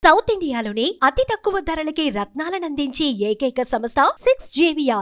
South ఇండియాలోనే అతి తక్కువ ధరలకి రత్నాలనందించే ఏకైక సంస్థ 6JVR.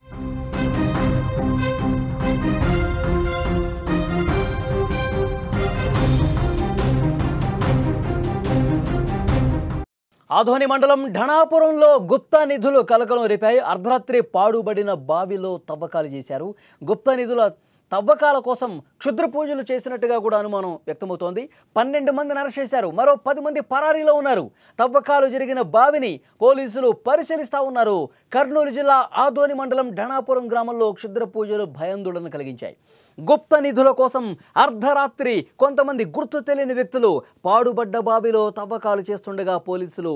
ఆదోని మండలం ఢణాపురంలో గుప్తా నిధులు కలకలం రేపాయి. అర్ధరాత్రి పాడుబడిన బావిలో తవ్వకాలు చేశారు. గుప్తా నిధుల తవ్వకాల కోసం క్షుద్ర పూజలు చేసినట్టుగా కూడా అనుమానం వ్యక్తమవుతోంది. 12 మందిని అరెస్ట్ చేశారు. మరో 10 మంది పరారీలో ఉన్నారు. తవ్వకాలు జరిగిన బావిని పోలీసులు పరిశీలిస్తా ఉన్నారు. కర్నూలు జిల్లా ఆదోని మండలం ఢణాపురం గ్రామంలో క్షుద్ర పూజలు భయాందోళన కలిగించాయి. గుప్త నిధుల కోసం అర్ధరాత్రి కొంతమంది గుర్తు తెలియని వ్యక్తులు పాడుబడ్డ బావిలో తవ్వకాలు చేస్తుండగా పోలీసులు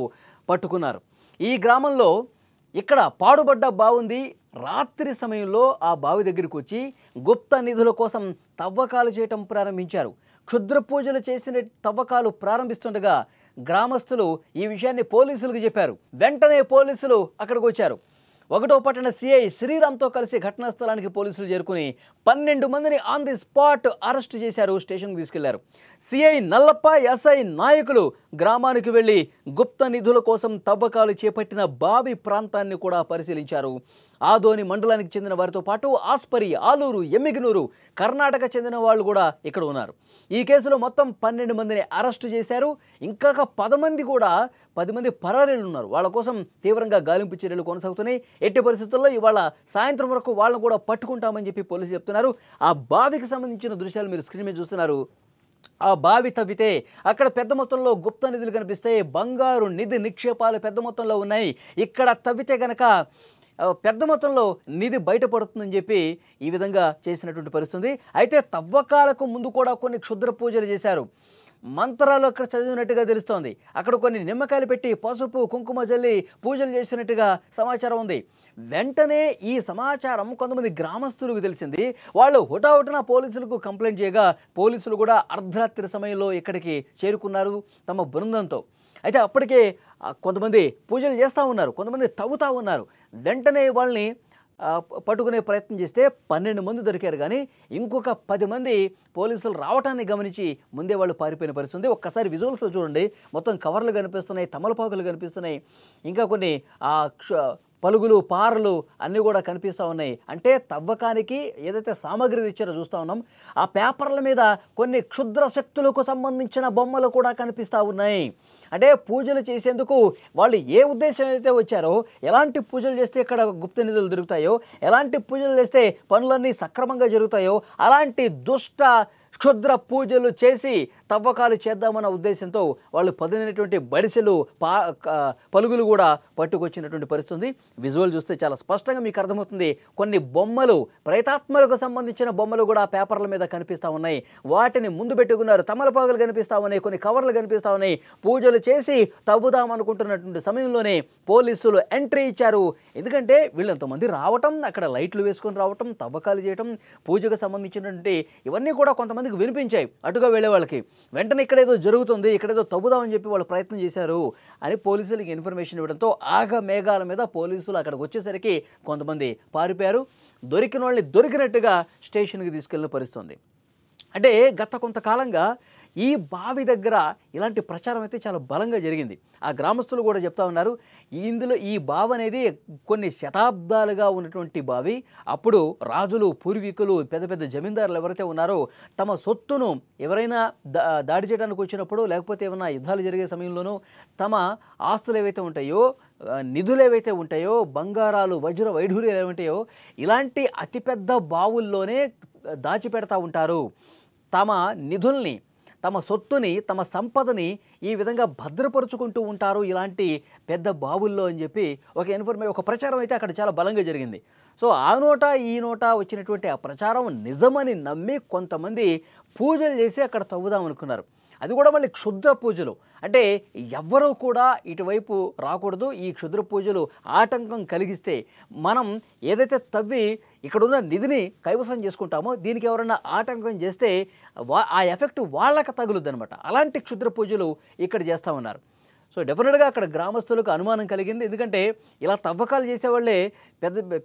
పట్టుకున్నారు. ఈ గ్రామంలో ఇక్కడ పాడుబడ్డ బావుంది. రాత్రి సమయంలో ఆ బావి దగ్గరికి వచ్చి గుప్త నిధుల కోసం తవ్వకాలు చేయటం ప్రారంభించారు. క్షుద్ర పూజలు చేసిన తవ్వకాలు ప్రారంభిస్తుండగా గ్రామస్తులు ఈ విషయాన్ని పోలీసులకు చెప్పారు. వెంటనే పోలీసులు అక్కడికి వచ్చారు. 1వ పట్టణ సిఐ శ్రీరామ్తో కలిసి ఘటనా స్థలానికి పోలీసులు చేరుకుని 12 మందిని ఆన్ ది స్పాట్ అరెస్ట్ చేశారు. స్టేషన్కి తీసుకెళ్లారు. సిఐ నల్లప్ప, ఎస్ఐ నాయకులు గ్రామానికి వెళ్లి గుప్త నిధుల కోసం తవ్వకాలు చేపట్టిన బావి ప్రాంతాన్ని కూడా పరిశీలించారు. ఆదోని మండలానికి చెందిన వారితో పాటు ఆస్పరి, ఆలూరు, ఎమ్మిగనూరు, కర్ణాటక చెందిన వాళ్ళు కూడా ఇక్కడ ఉన్నారు. ఈ కేసులో మొత్తం 12 మందిని అరెస్టు చేశారు. ఇంకా 10 మంది పరారీలు ఉన్నారు. వాళ్ళ కోసం తీవ్రంగా గాలింపు చర్యలు కొనసాగుతున్నాయి. ఎట్టి పరిస్థితుల్లో ఇవాళ సాయంత్రం వరకు వాళ్ళను కూడా పట్టుకుంటామని చెప్పి పోలీసులు చెప్తున్నారు. ఆ బావికి సంబంధించిన దృశ్యాలు మీరు స్క్రీన్ మీద చూస్తున్నారు. ఆ బావి తవ్వితే అక్కడ పెద్ద మొత్తంలో గుప్త నిధులు కనిపిస్తాయి. బంగారు నిధి నిక్షేపాలు పెద్ద మొత్తంలో ఉన్నాయి. ఇక్కడ తవ్వితే గనక పెద్ద మొత్తంలో నిధి బయటపడుతుందని చెప్పి ఈ విధంగా చేసినటువంటి పరిస్థితి. అయితే తవ్వకాలకు ముందు కూడా కొన్ని క్షుద్ర పూజలు చేశారు. మంత్రాలు అక్కడ చదివినట్టుగా తెలుస్తోంది. అక్కడ కొన్ని నిమ్మకాయలు పెట్టి పసుపు కుంకుమ జల్లి పూజలు చేసినట్టుగా సమాచారం ఉంది. వెంటనే ఈ సమాచారం కొంతమంది గ్రామస్తులకు తెలిసింది. వాళ్ళు హుటాహుటిన పోలీసులకు కంప్లైంట్ చేయగా పోలీసులు కూడా అర్ధరాత్రి సమయంలో ఇక్కడికి చేరుకున్నారు తమ బృందంతో. అయితే అప్పటికే కొంతమంది పూజలు చేస్తూ ఉన్నారు, కొంతమంది తవ్వుతూ ఉన్నారు. వెంటనే వాళ్ళని పట్టుకునే ప్రయత్నం చేస్తే 12 మంది దొరికారు. కానీ ఇంకొక 10 మంది పోలీసులు రావటాన్ని గమనించి ముందే వాళ్ళు పారిపోయిన పరిస్థితి. ఒక్కసారి విజువల్స్లో చూడండి. మొత్తం కవర్లు కనిపిస్తున్నాయి, తమలపాకులు కనిపిస్తున్నాయి, ఇంకా కొన్ని పలుగులు, పారలు అన్నీ కూడా కనిపిస్తూ ఉన్నాయి. అంటే తవ్వకానికి ఏదైతే సామాగ్రి ఇచ్చారో చూస్తూ ఉన్నాం. ఆ పేపర్ల మీద కొన్ని క్షుద్ర శక్తులకు సంబంధించిన బొమ్మలు కూడా కనిపిస్తూ ఉన్నాయి. అంటే పూజలు చేసేందుకు వాళ్ళు ఏ ఉద్దేశం అయితే వచ్చారో, ఎలాంటి పూజలు చేస్తే ఇక్కడ గుప్త నిధులు దొరుకుతాయో, ఎలాంటి పూజలు చేస్తే పనులన్నీ సక్రమంగా జరుగుతాయో అలాంటి దుష్ట క్షుద్ర పూజలు చేసి తవ్వకాలు చేద్దామన్న ఉద్దేశంతో వాళ్ళు పదినటువంటి బడిసెలు, పలుగులు కూడా పట్టుకొచ్చినటువంటి పరిస్థితి. విజువల్ చూస్తే చాలా స్పష్టంగా మీకు అర్థమవుతుంది. కొన్ని బొమ్మలు, ప్రేతాత్మలకు సంబంధించిన బొమ్మలు కూడా పేపర్ల మీద కనిపిస్తూ ఉన్నాయి. వాటిని ముందు పెట్టుకున్నారు. తమలపాకులు కనిపిస్తూ ఉన్నాయి, కొన్ని కవర్లు కనిపిస్తూ ఉన్నాయి. పూజలు చేసి తవ్వుదాం అనుకుంటున్నటువంటి సమయంలోనే పోలీసులు ఎంట్రీ ఇచ్చారు. ఎందుకంటే వీళ్ళంతమంది రావటం, అక్కడ లైట్లు వేసుకొని రావటం, తవ్వకాలు చేయటం, పూజకు సంబంధించినటువంటి ఇవన్నీ కూడా కొంతమందికి వినిపించాయి అటుగా వెళ్ళే వాళ్ళకి. వెంటనే ఇక్కడేదో జరుగుతుంది, ఇక్కడేదో తవ్వుదామని చెప్పి వాళ్ళు ప్రయత్నం చేశారు అని పోలీసులకి ఇన్ఫర్మేషన్ ఇవ్వడంతో ఆగ మేఘాల మీద పోలీసులు అక్కడికి వచ్చేసరికి కొంతమంది పారిపోయారు. దొరికిన వాళ్ళని దొరికినట్టుగా స్టేషన్కి తీసుకెళ్ళిన పరిస్థితుంది. అంటే గత కొంతకాలంగా ఈ బావి దగ్గర ఇలాంటి ప్రచారం అయితే చాలా బలంగా జరిగింది. ఆ గ్రామస్తులు కూడా చెప్తా ఉన్నారు. ఇందులో ఈ బావి అనేది కొన్ని శతాబ్దాలుగా ఉన్నటువంటి బావి. అప్పుడు రాజులు, పూర్వీకులు, పెద్ద పెద్ద జమీందారులు ఎవరైతే ఉన్నారో తమ సొత్తును ఎవరైనా దాడి చేయడానికి వచ్చినప్పుడు, లేకపోతే ఏమైనా యుద్ధాలు జరిగే సమయంలోనూ తమ ఆస్తులు ఏవైతే ఉంటాయో, నిధులు ఏవైతే ఉంటాయో, బంగారాలు, వజ్ర వైఢూర్యాలు ఏమంటాయో ఇలాంటి అతిపెద్ద బావుల్లోనే దాచిపెడతా ఉంటారు. తమ నిధుల్ని, తమ సొత్తుని, తమ సంపదని ఈ విధంగా భద్రపరుచుకుంటూ ఉంటారు ఇలాంటి పెద్ద బావుల్లో అని చెప్పి ఒక ప్రచారం అయితే అక్కడ చాలా బలంగా జరిగింది. సో ఆ నోట ఈ నోట వచ్చినటువంటి ఆ ప్రచారం నిజమని నమ్మి కొంతమంది పూజలు చేసి అక్కడ తవ్వుదాం అనుకున్నారు. అది కూడా మళ్ళీ క్షుద్ర పూజలు. అంటే ఎవ్వరూ కూడా ఇటువైపు రాకూడదు. ఈ క్షుద్ర పూజలు ఆటంకం కలిగిస్తే మనం ఏదైతే తవ్వి ఇక్కడున్న నిధిని కైవసం చేసుకుంటామో దీనికి ఎవరైనా ఆటంకం చేస్తే ఆ ఎఫెక్ట్ వాళ్ళకి తగులుద్ది అనమాట. అలాంటి క్షుద్ర పూజలు ఇక్కడ చేస్తూ ఉన్నారు. సో డెఫినెట్గా అక్కడ గ్రామస్తులకు అనుమానం కలిగింది. ఎందుకంటే ఇలా తవ్వకాలు చేసేవాళ్ళే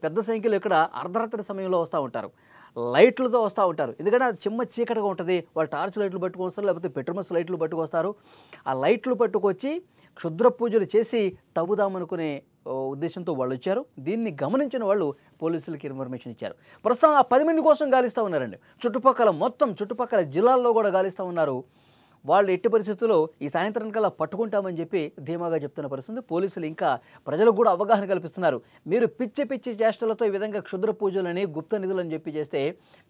పెద్ద సంఖ్యలో ఇక్కడ అర్ధరాత్రి సమయంలో వస్తూ ఉంటారు. లైట్లతో వస్తూ ఉంటారు. ఎందుకంటే అది చిమ్మ చీకటిగా ఉంటుంది. వాళ్ళు టార్చ్ లైట్లు పట్టుకొస్తారు, లేకపోతే పెట్రోమస్ లైట్లు పట్టుకొస్తారు. ఆ లైట్లు పట్టుకొచ్చి క్షుద్ర పూజలు చేసి తవ్వుదామనుకునే ఉద్దేశంతో వాళ్ళు వచ్చారు. దీన్ని గమనించిన వాళ్ళు పోలీసులకి ఇన్ఫర్మేషన్ ఇచ్చారు. ప్రస్తుతం ఆ 10 మంది కోసం గాలిస్తూ ఉన్నారండి. చుట్టుపక్కల జిల్లాల్లో కూడా గాలిస్తూ ఉన్నారు. వాళ్ళు ఎట్టి పరిస్థితుల్లో ఈ సాయంత్రం కల్లా పట్టుకుంటామని చెప్పి ధీమాగా చెప్తున్న పరిస్థితి. పోలీసులు ఇంకా ప్రజలకు కూడా అవగాహన కల్పిస్తున్నారు. మీరు పిచ్చి చేష్టలతో ఈ విధంగా క్షుద్ర పూజలని గుప్త నిధులని చెప్పి చేస్తే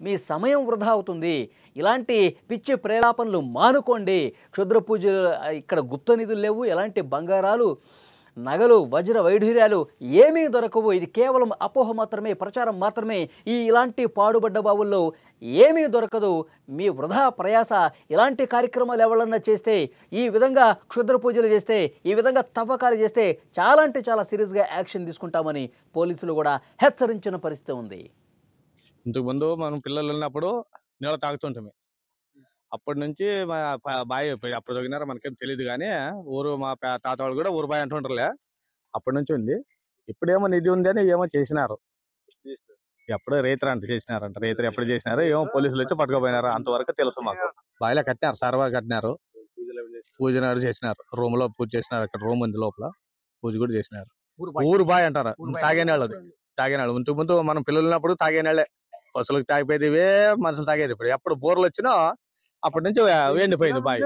మీ సమయం వృధా అవుతుంది. ఇలాంటి పిచ్చి ప్రేలాపనలు మానుకోండి. క్షుద్ర పూజలు ఇక్కడ గుప్త నిధులు లేవు, ఎలాంటి బంగారాలు నగలు వజ్ర వైఢూర్యాలు ఏమీ దొరకవు. ఇది కేవలం అపోహ మాత్రమే, ప్రచారం మాత్రమే. ఇలాంటి పాడుబడ్డ బావుల్లో ఏమీ దొరకదు. మీ వృధా ప్రయాస. ఇలాంటి కార్యక్రమాలు ఎవరన్నా చేస్తే, ఈ విధంగా క్షుద్ర పూజలు చేస్తే, ఈ విధంగా తవ్వకాలు చేస్తే చాలా అంటే చాలా సీరియస్గా యాక్షన్ తీసుకుంటామని పోలీసులు కూడా హెచ్చరించిన పరిస్థితి ఉంది. ఇంతకుముందు మనం పిల్లలు ఉన్నప్పుడు నీళ్ళు తాగుతుంటాము. అప్పటి నుంచి మా బాయ్ అప్పుడు తగినారో మనకేం తెలియదు కానీ ఊరు మా తాత వాళ్ళు కూడా ఊరు బాయ్ అంటుంటారులే. అప్పటి నుంచి ఉంది. ఇప్పుడేమో నిధి ఉంది అని ఏమో చేసినారు. ఎప్పుడో రైతులు అంట చేసినారంట. రైతులు ఎప్పుడు చేసినారు ఏమో పోలీసులు వచ్చి పట్టుకుపోయినారు. అంతవరకు తెలుసు మాకు. బాయిలో కట్టినారు, సర్వర్ కట్టినారు, పూజ చేసినారు. రూమ్ లో పూజ చేసినారు. అక్కడ రూమ్ ఉంది, లోపల పూజ కూడా చేసినారు. ఊరు బాయ్ అంటారు. తాగేనాళ్ళు ఇంతకుముందు మనం పిల్లలు ఉన్నప్పుడు తాగేనాళ్లే. పశువులకు తాగిపోయేది ఇవే, మనుషులు తాగేది. ఇప్పుడు ఎప్పుడు బోర్లు వచ్చినా అప్పటి నుంచి ఎండిపోయింది బాయ్.